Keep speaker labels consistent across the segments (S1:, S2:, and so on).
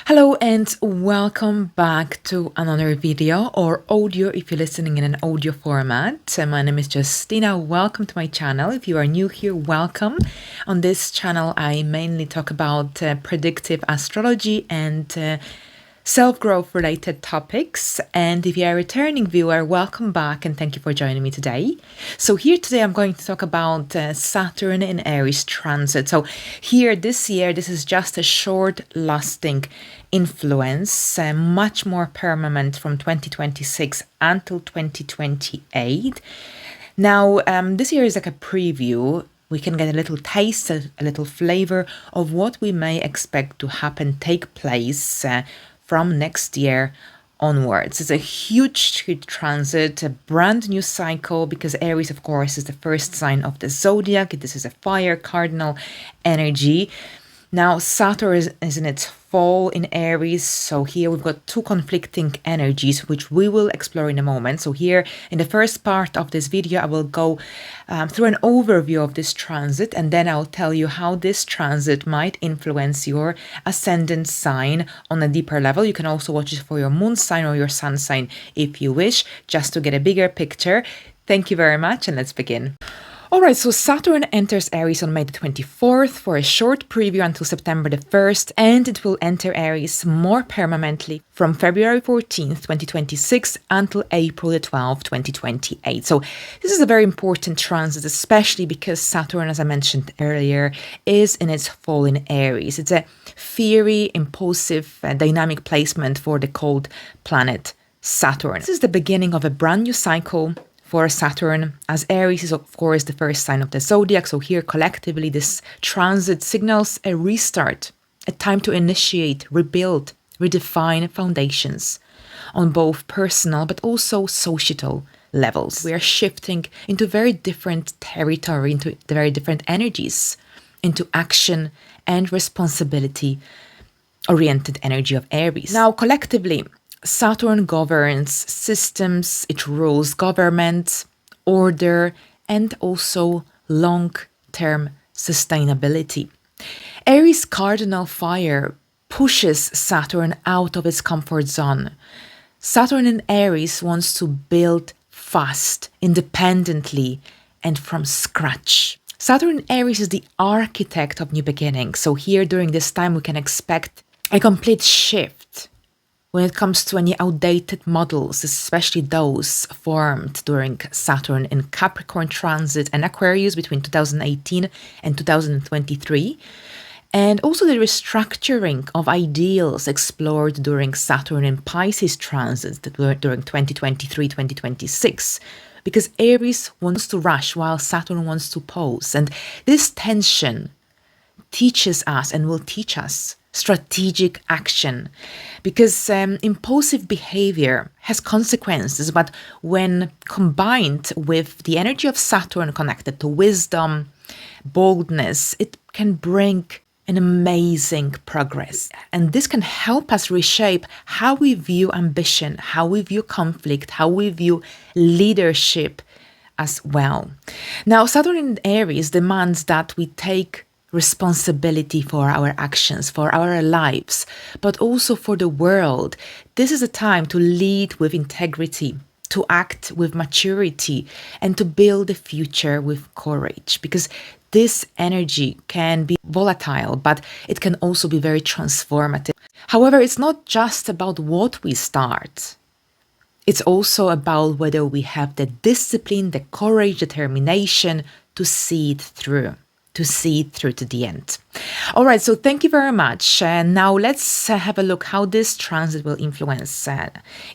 S1: Hello and welcome back to another video or audio if you're listening in an audio format. My name is Justyna. Welcome to my channel. If you are new here, welcome. On this channel, I mainly talk about predictive astrology and self-growth related topics. And if you're a returning viewer, welcome back and thank you for joining me today. So here today I'm going to talk about Saturn in Aries transit. So here this year, this is just a short lasting influence, much more permanent from 2026 until 2028. Now, this year is like a preview. We can get a little taste, a little flavor of what we may expect to happen, take place from next year onwards. It's a huge transit, a brand new cycle, because Aries, of course, is the first sign of the Zodiac. This is a fire cardinal energy. Now, Saturn is in its fall in Aries, so here we've got two conflicting energies, which we will explore in a moment. So here, in the first part of this video, I will go through an overview of this transit, and then I'll tell you how this transit might influence your ascendant sign on a deeper level. You can also watch it for your moon sign or your sun sign if you wish, just to get a bigger picture. Thank you very much, and let's begin. Alright, so Saturn enters Aries on May the 24th for a short preview until September the 1st, and it will enter Aries more permanently from February 14th, 2026 until April the 12th, 2028. So this is a very important transit, especially because Saturn, as I mentioned earlier, is in its fall in Aries. It's a fiery, impulsive, dynamic placement for the cold planet Saturn. This is the beginning of a brand new cycle for Saturn, as Aries is of course the first sign of the Zodiac. So here collectively this transit signals a restart, a time to initiate, rebuild, redefine foundations on both personal but also societal levels. We are shifting into very different territory, into the very different energies, into action and responsibility oriented energy of Aries. Now collectively, Saturn governs systems, it rules government, order, and also long-term sustainability. Aries cardinal fire pushes Saturn out of its comfort zone. Saturn in Aries wants to build fast, independently, and from scratch. Saturn in Aries is the architect of new beginnings. So here during this time we can expect a complete shift when it comes to any outdated models, especially those formed during Saturn in Capricorn transit and Aquarius between 2018 and 2023, and also the restructuring of ideals explored during Saturn in Pisces transit during 2023-2026, because Aries wants to rush while Saturn wants to pause, and this tension teaches us and will teach us strategic action, because impulsive behavior has consequences, but when combined with the energy of Saturn connected to wisdom, boldness, it can bring an amazing progress. And this can help us reshape how we view ambition, how we view conflict, how we view leadership as well. Now, Saturn in Aries demands that we take responsibility for our actions, for our lives, but also for the world. This is a time to lead with integrity, to act with maturity, and to build a future with courage, because this energy can be volatile, but it can also be very transformative. However, it's not just about what we start. It's also about whether we have the discipline, the courage, determination to see it through. To the end. All right, so thank you very much. Now let's have a look how this transit will influence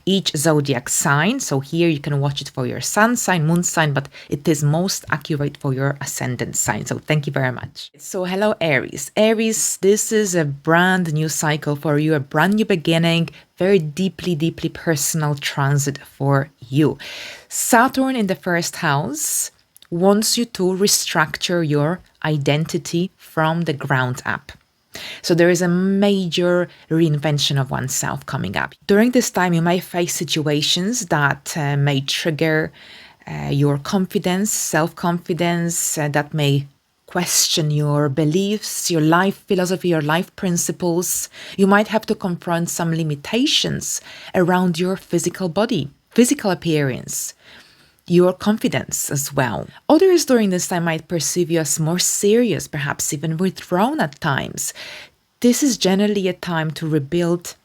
S1: each zodiac sign. So here you can watch it for your sun sign, moon sign, but it is most accurate for your ascendant sign. So thank you very much. So hello, Aries. Aries, this is a brand new cycle for you, a brand new beginning, very deeply, deeply personal transit for you. Saturn in the first house wants you to restructure your identity from the ground up. So there is a major reinvention of oneself coming up. During this time, you may face situations that may trigger your confidence, self-confidence, that may question your beliefs, your life philosophy, your life principles. You might have to confront some limitations around your physical body, physical appearance, your confidence as well. Others during this time might perceive you as more serious, perhaps even withdrawn at times. This is generally a time to rebuild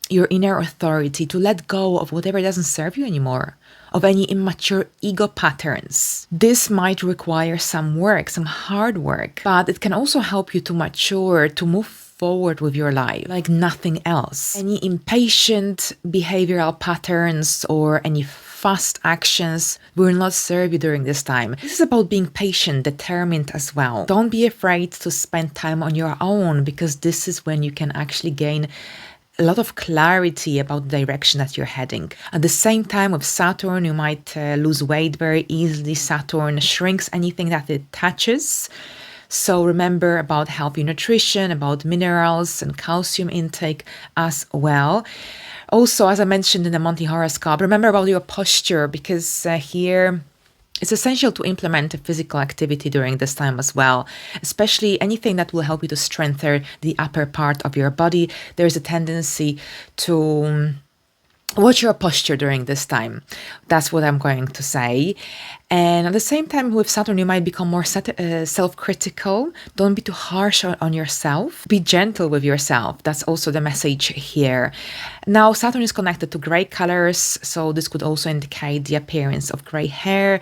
S1: your inner authority, to let go of whatever doesn't serve you anymore, of any immature ego patterns. This might require some work, some hard work, but it can also help you to mature, to move forward with your life like nothing else. Any impatient behavioral patterns or any fast actions will not serve you during this time. This is about being patient, determined as well. Don't be afraid to spend time on your own, because this is when you can actually gain a lot of clarity about the direction that you're heading. At the same time, with Saturn, you might lose weight very easily. Saturn shrinks anything that it touches. So remember about healthy nutrition, about minerals and calcium intake as well. Also, as I mentioned in the monthly horoscope, remember about your posture, because here it's essential to implement a physical activity during this time as well, especially anything that will help you to strengthen the upper part of your body. There's a tendency to watch your posture during this time. That's what I'm going to say. And at the same time, with Saturn, you might become more self-critical. Don't be too harsh on yourself. Be gentle with yourself. That's also the message here. Now, Saturn is connected to gray colors, so this could also indicate the appearance of gray hair.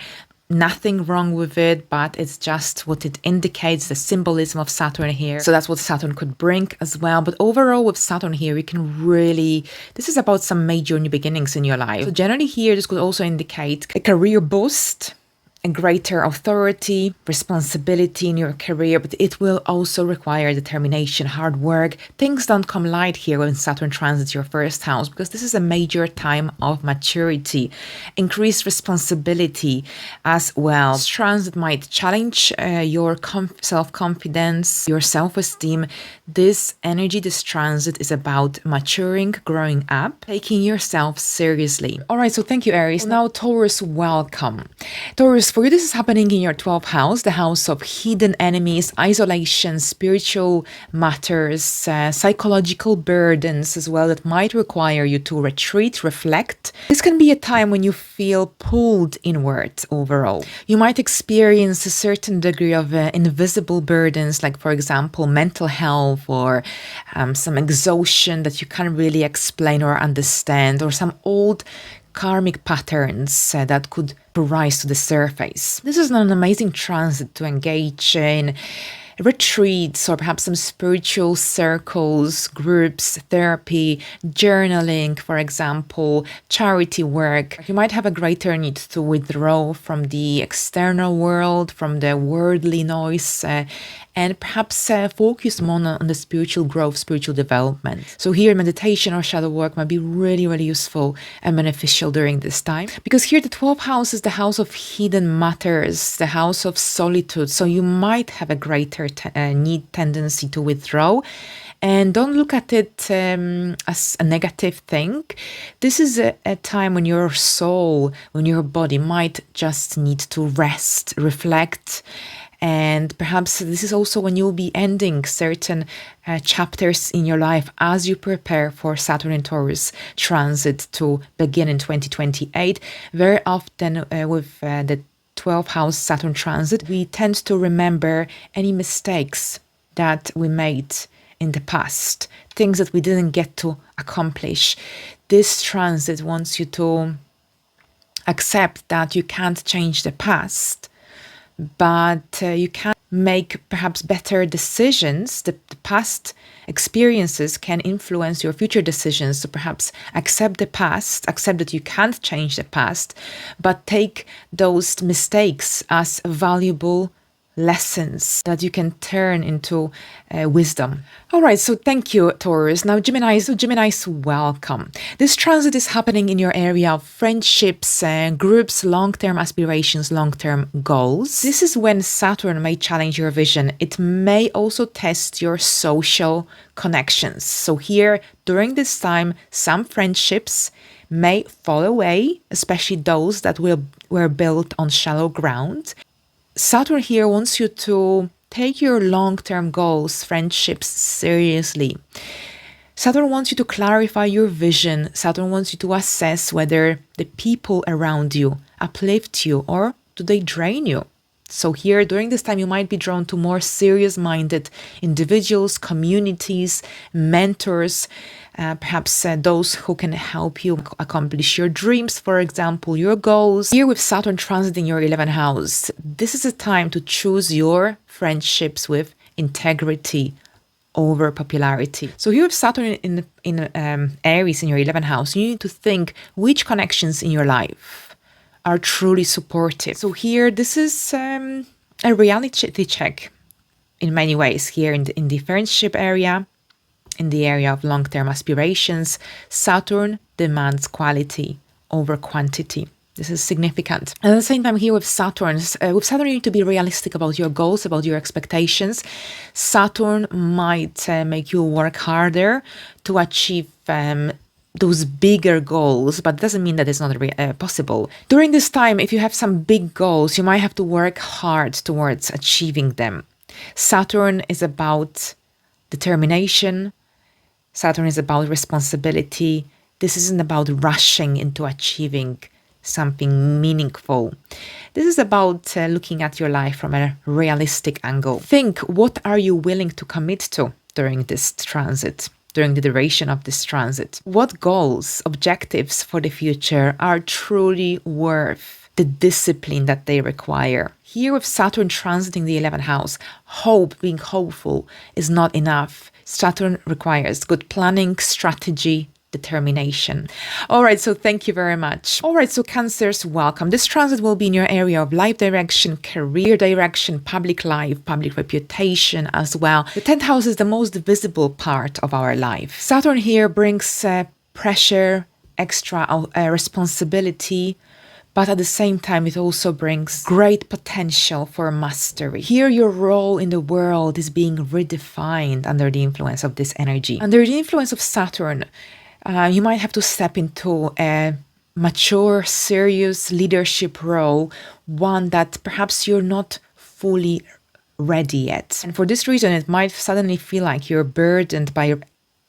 S1: Nothing wrong with it, but it's just what it indicates, the symbolism of Saturn here. So that's what Saturn could bring as well. But overall, with Saturn here, you can really, this is about some major new beginnings in your life. So generally here, this could also indicate a career boost, a greater authority, responsibility in your career, but it will also require determination, hard work. Things don't come light here when Saturn transits your first house, because this is a major time of maturity, increased responsibility as well. This transit might challenge your self-confidence, your self-esteem. This energy, this transit is about maturing, growing up, taking yourself seriously. All right, so thank you, Aries. Now, Taurus, welcome. Taurus, for you, this is happening in your 12th house, the house of hidden enemies, isolation, spiritual matters, psychological burdens as well that might require you to retreat, reflect. This can be a time when you feel pulled inward overall. You might experience a certain degree of invisible burdens, like, for example, mental health or some exhaustion that you can't really explain or understand, or some old karmic patterns that could rise to the surface. This is an amazing transit to engage in retreats or perhaps some spiritual circles, groups, therapy, journaling, for example, charity work. You might have a greater need to withdraw from the external world, from the worldly noise, and perhaps focus more on the spiritual growth, spiritual development. So here, meditation or shadow work might be really, really useful and beneficial during this time, because here the 12th house is the house of hidden matters, the house of solitude. So you might have a greater tendency to withdraw. And don't look at it as a negative thing. This is a time when your soul, when your body might just need to rest, reflect. And perhaps this is also when you'll be ending certain chapters in your life as you prepare for Saturn in Taurus transit to begin in 2028. Very often with the 12th house Saturn transit, we tend to remember any mistakes that we made in the past, things that we didn't get to accomplish. This transit wants you to accept that you can't change the past, but you can make perhaps better decisions. The past experiences can influence your future decisions. So perhaps accept the past, accept that you can't change the past, but take those mistakes as valuable lessons that you can turn into wisdom. All right, so thank you, Taurus. Now, Geminis, welcome. This transit is happening in your area of friendships, groups, long-term aspirations, long-term goals. This is when Saturn may challenge your vision. It may also test your social connections. So here, during this time, some friendships may fall away, especially those that were built on shallow ground. Saturn here wants you to take your long-term goals, friendships seriously. Saturn wants you to clarify your vision. Saturn wants you to assess whether the people around you uplift you or do they drain you. So here, during this time, you might be drawn to more serious-minded individuals, communities, mentors, perhaps those who can help you accomplish your dreams, for example, your goals. Here with Saturn transiting your 11th house, this is a time to choose your friendships with integrity over popularity. So here with Saturn in Aries in your 11th house, you need to think which connections in your life are truly supportive. So here, this is a reality check in many ways. Here in the friendship area, in the area of long-term aspirations, Saturn demands quality over quantity. This is significant. And at the same time here with Saturn, you need to be realistic about your goals, about your expectations. Saturn might make you work harder to achieve those bigger goals, but it doesn't mean that it's not possible. During this time, if you have some big goals, you might have to work hard towards achieving them. Saturn is about determination. Saturn is about responsibility. This isn't about rushing into achieving something meaningful. This is about looking at your life from a realistic angle. Think, what are you willing to commit to during this transit? During the duration of this transit? What goals, objectives for the future are truly worth the discipline that they require? Here with Saturn transiting the 11th house, being hopeful is not enough. Saturn requires good planning, strategy, determination. All right, so thank you very much. All right, so Cancers, welcome. This transit will be in your area of life direction, career direction, public life, public reputation as well. The 10th house is the most visible part of our life. Saturn here brings pressure, extra responsibility, but at the same time, it also brings great potential for mastery. Here, your role in the world is being redefined under the influence of this energy. Under the influence of Saturn, you might have to step into a mature, serious leadership role, one that perhaps you're not fully ready yet. And for this reason, it might suddenly feel like you're burdened by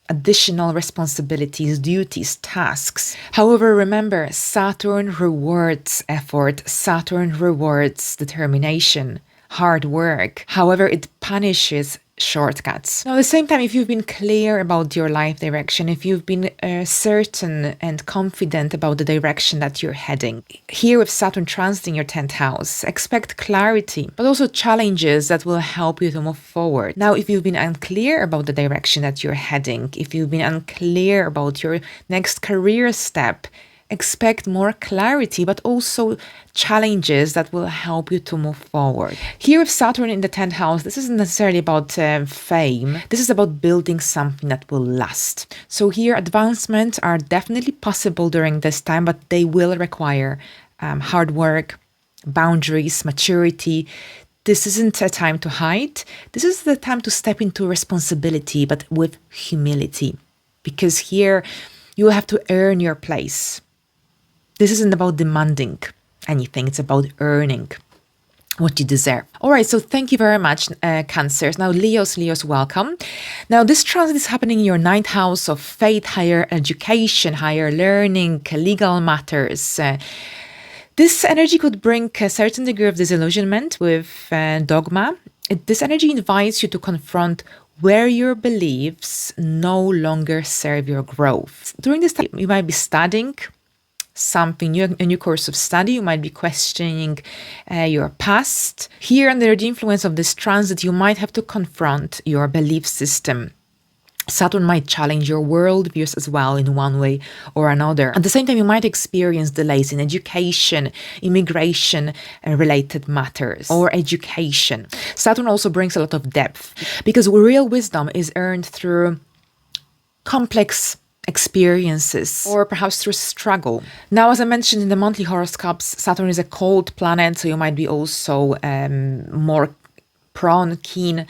S1: additional responsibilities, duties, tasks. However, remember, Saturn rewards effort. Saturn rewards determination, hard work. However, it punishes shortcuts. Now, at the same time, if you've been clear about your life direction, if you've been certain and confident about the direction that you're heading, here with Saturn transiting your 10th house, expect clarity, but also challenges that will help you to move forward. Now, if you've been unclear about the direction that you're heading, if you've been unclear about your next career step, expect more clarity, but also challenges that will help you to move forward. Here with Saturn in the 10th house, this isn't necessarily about fame. This is about building something that will last. So here, advancements are definitely possible during this time, but they will require hard work, boundaries, maturity. This isn't a time to hide. This is the time to step into responsibility, but with humility. Because here, you will have to earn your place. This isn't about demanding anything. It's about earning what you deserve. All right, so thank you very much, Cancers. Now, Leos, welcome. Now, this transit is happening in your 9th house of faith, higher education, higher learning, legal matters. This energy could bring a certain degree of disillusionment with dogma. This energy invites you to confront where your beliefs no longer serve your growth. During this time, you might be studying something new, a new course of study. You might be questioning your past. Here, under the influence of this transit, you might have to confront your belief system. Saturn might challenge your worldviews as well in one way or another. At the same time, you might experience delays in education, immigration related matters, or education. Saturn also brings a lot of depth because real wisdom is earned through complex experiences or perhaps through struggle. Now, as I mentioned in the monthly horoscopes, Saturn is a cold planet, so you might be also more keen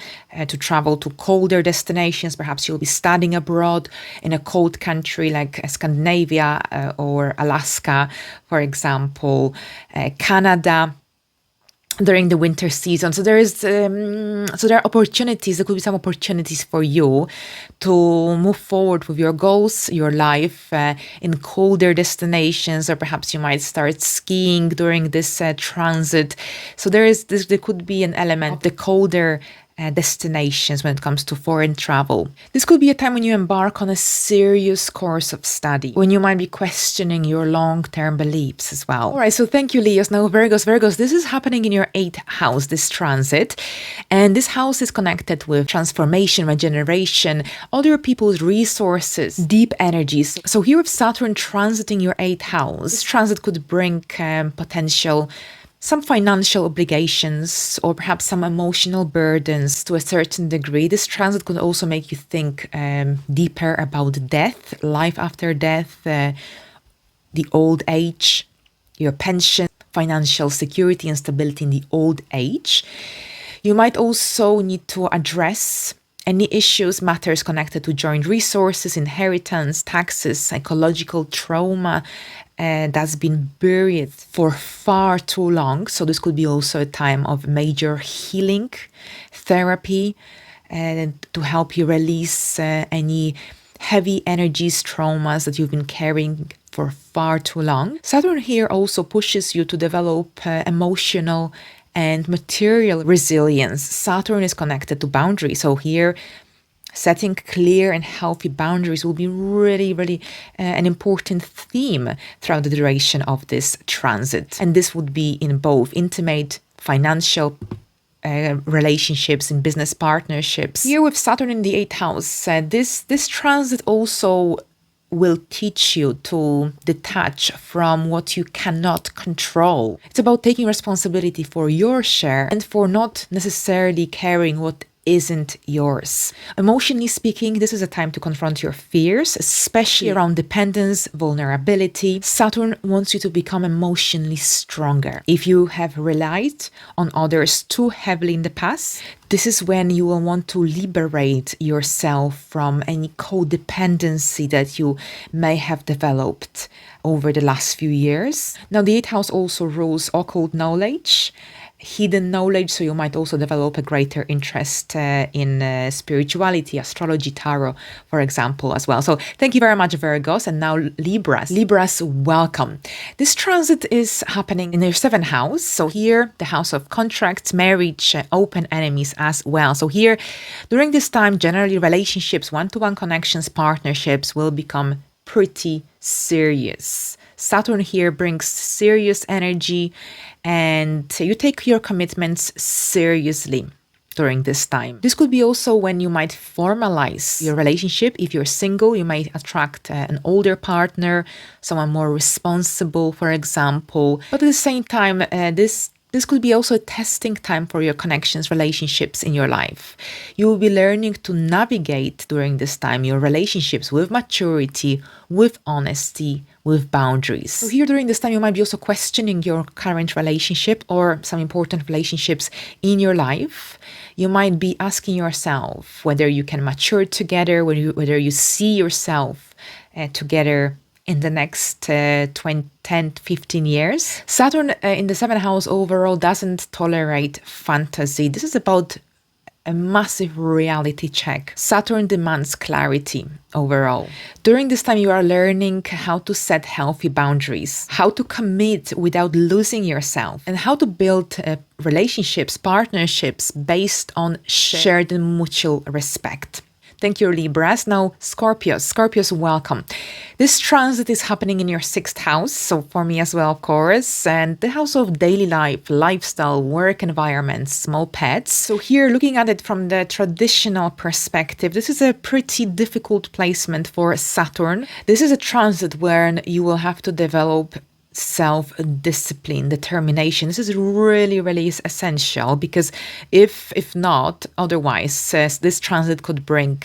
S1: to travel to colder destinations. Perhaps you'll be studying abroad in a cold country like Scandinavia or Alaska, for example, Canada. during the winter season. So there are opportunities. There could be some opportunities for you to move forward with your goals, your life in colder destinations, or perhaps you might start skiing during this transit. So there could be an element of the colder destinations when it comes to foreign travel. This could be a time when you embark on a serious course of study, when you might be questioning your long-term beliefs as well. All right, so thank you, Leos. Now, Virgos, this is happening in your 8th house, this transit. And this house is connected with transformation, regeneration, other people's resources, deep energies. So here with Saturn transiting your 8th house, this transit could bring potential some financial obligations or perhaps some emotional burdens to a certain degree. This transit could also make you think deeper about death, life after death, the old age, your pension, financial security and stability in the old age. You might also need to address any issues, matters connected to joint resources, inheritance, taxes, psychological trauma that's been buried for far too long. So this could be also a time of major healing, therapy, to help you release any heavy energies, traumas that you've been carrying for far too long. Saturn here also pushes you to develop emotional and material resilience. Saturn is connected to boundaries. So here, setting clear and healthy boundaries will be really an important theme throughout the duration of this transit. And this would be in both intimate, financial relationships, in business partnerships. Here with Saturn in the 8th house, this transit also will teach you to detach from what you cannot control. It's about taking responsibility for your share and for not necessarily carrying what isn't yours. Emotionally speaking, this is a time to confront your fears, especially around dependence, vulnerability. Saturn wants you to become emotionally stronger. If you have relied on others too heavily in the past, this is when you will want to liberate yourself from any codependency that you may have developed over the last few years. Now, the 8th house also rules occult knowledge, hidden knowledge, so you might also develop a greater interest in spirituality, astrology, tarot, for example, as well. So thank you very much, Virgos. And now Libras, welcome. This transit is happening in your 7th house. So here, the house of contracts, marriage, open enemies as well. So here, during this time, generally relationships, one-to-one connections, partnerships will become pretty serious. Saturn here brings serious energy, and you take your commitments seriously during this time. This could be also when you might formalize your relationship. If you're single, you might attract an older partner, someone more responsible, for example. But at the same time, this could be also a testing time for your connections, relationships in your life. You will be learning to navigate during this time your relationships with maturity, with honesty, with boundaries. So here during this time, you might be also questioning your current relationship or some important relationships in your life. You might be asking yourself whether you can mature together, whether you see yourself together in the next 10, 15 years. Saturn in the 7th house overall doesn't tolerate fantasy. This is about a massive reality check. Saturn demands clarity overall. During this time, you are learning how to set healthy boundaries, how to commit without losing yourself, and how to build relationships, partnerships based on shared and mutual respect. Thank you, Libras. Now, Scorpios, welcome. This transit is happening in your 6th house, so for me as well, of course, and the house of daily life, lifestyle, work environment, small pets. So here, looking at it from the traditional perspective, this is a pretty difficult placement for Saturn. This is a transit where you will have to develop self-discipline, determination. This is really essential, because if not, otherwise, this transit could bring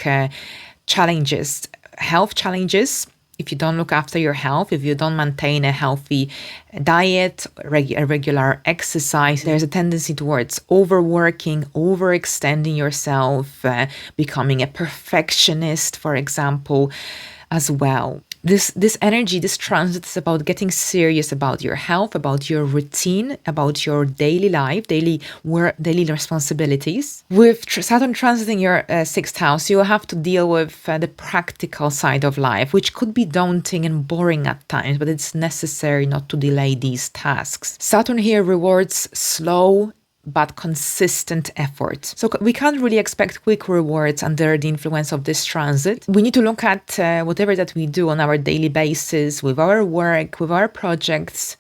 S1: challenges, health challenges. If you don't look after your health, if you don't maintain a healthy diet, regular exercise, there's a tendency towards overworking, overextending yourself, becoming a perfectionist, for example, as well. This energy, this transit is about getting serious about your health, about your routine, about your daily life, daily work, daily responsibilities. With Saturn transiting your 6th house, you will have to deal with the practical side of life, which could be daunting and boring at times, but it's necessary not to delay these tasks. Saturn here rewards slow but consistent effort. So we can't really expect quick rewards under the influence of this transit. We need to look at whatever that we do on our daily basis, with our work, with our projects,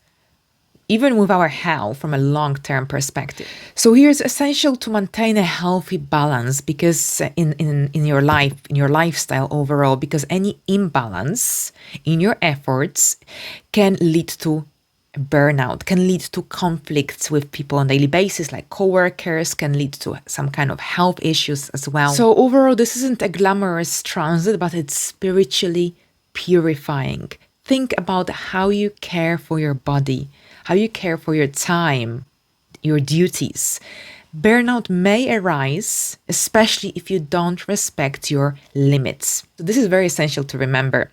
S1: even with our health from a long-term perspective. So here's essential to maintain a healthy balance because in your life, in your lifestyle overall, because any imbalance in your efforts can lead to burnout, can lead to conflicts with people on a daily basis, like co-workers, can lead to some kind of health issues as well. So overall, this isn't a glamorous transit, but it's spiritually purifying. Think about how you care for your body, how you care for your time, your duties. Burnout may arise, especially if you don't respect your limits. So this is very essential to remember.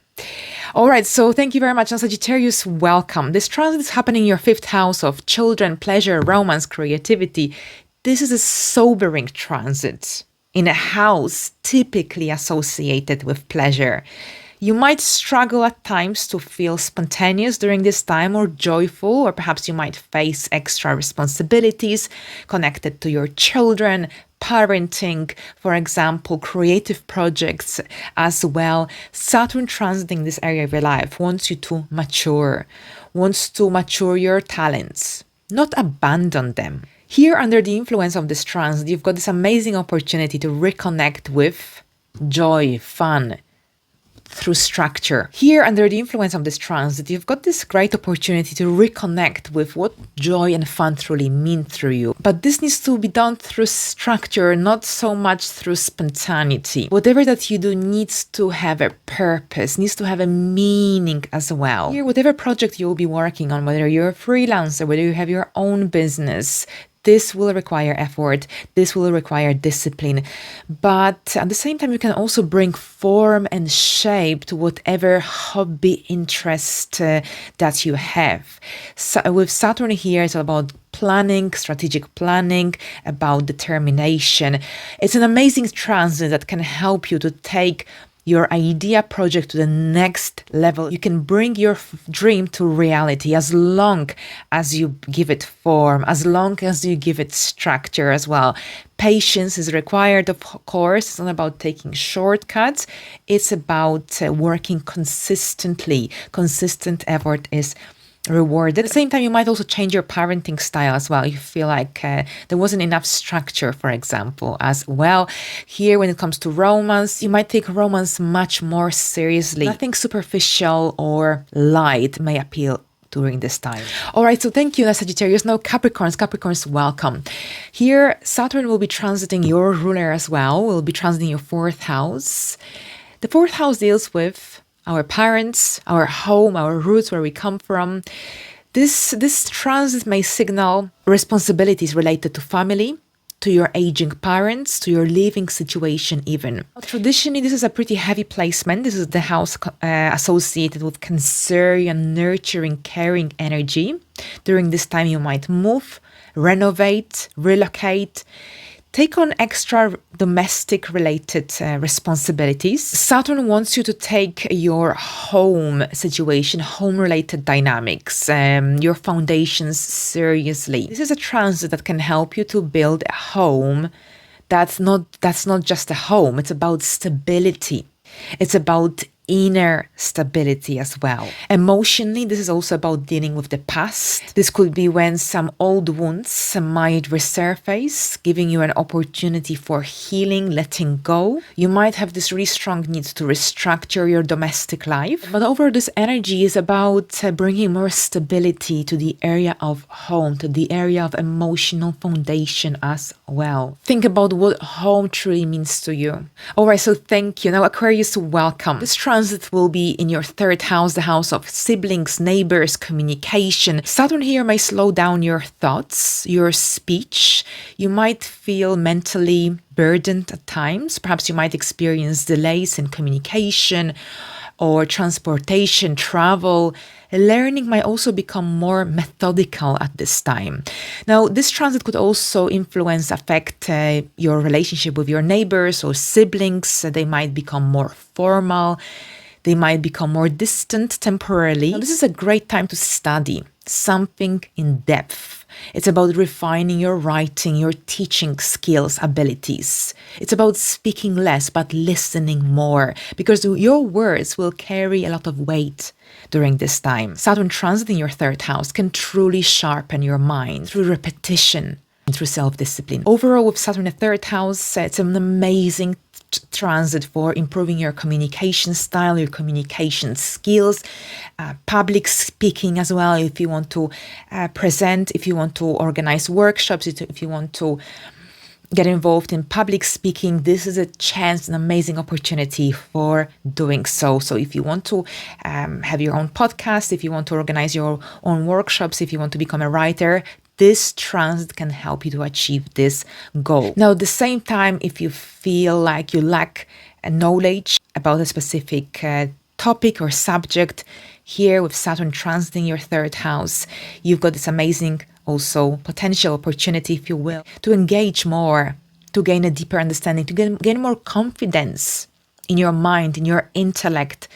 S1: All right, so thank you very much. And Sagittarius, welcome. This transit is happening in your 5th house of children, pleasure, romance, creativity. This is a sobering transit in a house typically associated with pleasure. You might struggle at times to feel spontaneous during this time or joyful, or perhaps you might face extra responsibilities connected to your children, parenting, for example, creative projects as well. Saturn transiting this area of your life wants you to mature, wants to mature your talents, not abandon them. Here, under the influence of this transit, you've got this amazing opportunity to reconnect with joy, fun, through structure. Here, under the influence of this transit, you've got this great opportunity to reconnect with what joy and fun truly mean through you. But this needs to be done through structure, not so much through spontaneity. Whatever that you do needs to have a purpose, needs to have a meaning as well. Here, whatever project you'll be working on, whether you're a freelancer, whether you have your own business, this will require effort, this will require discipline, but at the same time, you can also bring form and shape to whatever hobby interest that you have. So with Saturn here, it's all about planning, strategic planning, about determination. It's an amazing transit that can help you to take your idea project to the next level. You can bring your dream to reality as long as you give it form, as long as you give it structure as well. Patience is required, of course. It's not about taking shortcuts. It's about working consistently. Consistent effort is rewarded. At the same time, you might also change your parenting style as well. You feel like there wasn't enough structure, for example, as well. Here, when it comes to romance, you might take romance much more seriously. Nothing superficial or light may appeal during this time. All right, so thank you, Sagittarius. Now, Capricorns, welcome. Here, Saturn will be transiting your ruler as well. Will be transiting your 4th house. The 4th house deals with our parents, our home, our roots, where we come from. This transit may signal responsibilities related to family, to your aging parents, to your living situation even. Traditionally, this is a pretty heavy placement. This is the house associated with Cancerian, nurturing, caring energy. During this time, you might move, renovate, relocate, take on extra domestic related responsibilities. Saturn wants you to take your home situation, home related dynamics, your foundations seriously. This is a transit that can help you to build a home that's not just a home. It's about stability. It's about inner stability as well. Emotionally, this is also about dealing with the past. This could be when some old wounds might resurface, giving you an opportunity for healing, letting go. You might have this really strong need to restructure your domestic life. But overall, this energy is about bringing more stability to the area of home, to the area of emotional foundation as well. Think about what home truly means to you. All right, so thank you. Now, Aquarius, welcome. This transit will be in your 3rd house, the house of siblings, neighbors, communication. Saturn here may slow down your thoughts, your speech. You might feel mentally burdened at times. Perhaps you might experience delays in communication, or transportation, travel. Learning might also become more methodical at this time. Now, this transit could also affect your relationship with your neighbors or siblings. They might become more formal. They might become more distant temporarily. Now, this is a great time to study something in depth. It's about refining your writing, your teaching skills, abilities. It's about speaking less, but listening more, because your words will carry a lot of weight during this time. Saturn transit in your third house can truly sharpen your mind through repetition and through self-discipline. Overall, with Saturn in the third house, it's an amazing transit for improving your communication style, your communication skills, public speaking as well. If you want to present, if you want to organize workshops, if you want to get involved in public speaking, this is a chance, an amazing opportunity for doing so. So if you want to have your own podcast, if you want to organize your own workshops, if you want to become a writer, this transit can help you to achieve this goal. Now, at the same time, if you feel like you lack knowledge about a specific topic or subject, here with Saturn transiting your third house, you've got this amazing also potential opportunity, if you will, to engage more, to gain a deeper understanding, to gain more confidence in your mind, in your intellect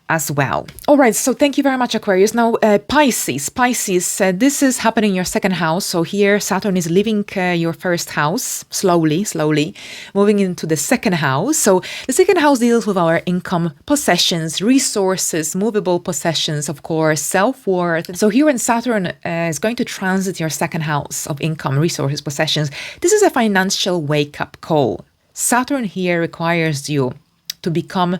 S1: as well. All right, so thank you very much, Aquarius. Now, Pisces, this is happening in your second house. So here, Saturn is leaving your first house, slowly, moving into the second house. So the second house deals with our income, possessions, resources, movable possessions, of course, self-worth. So here when Saturn is going to transit your second house of income, resources, possessions, this is a financial wake-up call. Saturn here requires you to become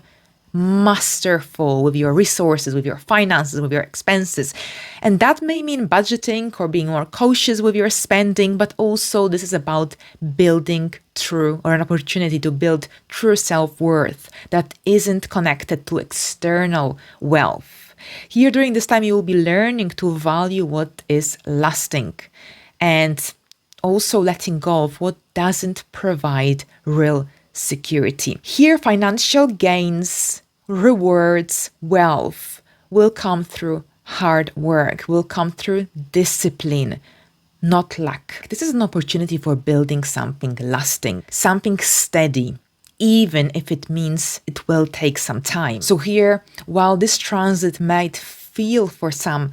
S1: masterful with your resources, with your finances, with your expenses. And that may mean budgeting or being more cautious with your spending, but also this is about building true, or an opportunity to build true self-worth that isn't connected to external wealth. Here during this time, you will be learning to value what is lasting and also letting go of what doesn't provide real security. Here, financial gains, rewards, wealth will come through hard work, will come through discipline, not luck. This is an opportunity for building something lasting, something steady, even if it means it will take some time. So here, while this transit might feel for some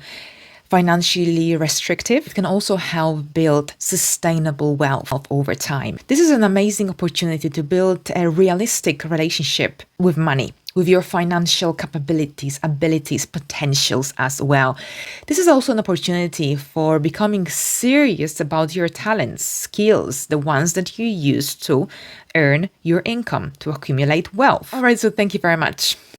S1: financially restrictive, it can also help build sustainable wealth over time. This is an amazing opportunity to build a realistic relationship with money, with your financial capabilities, abilities, potentials as well. This is also an opportunity for becoming serious about your talents, skills, the ones that you use to earn your income, to accumulate wealth. All right, so thank you very much.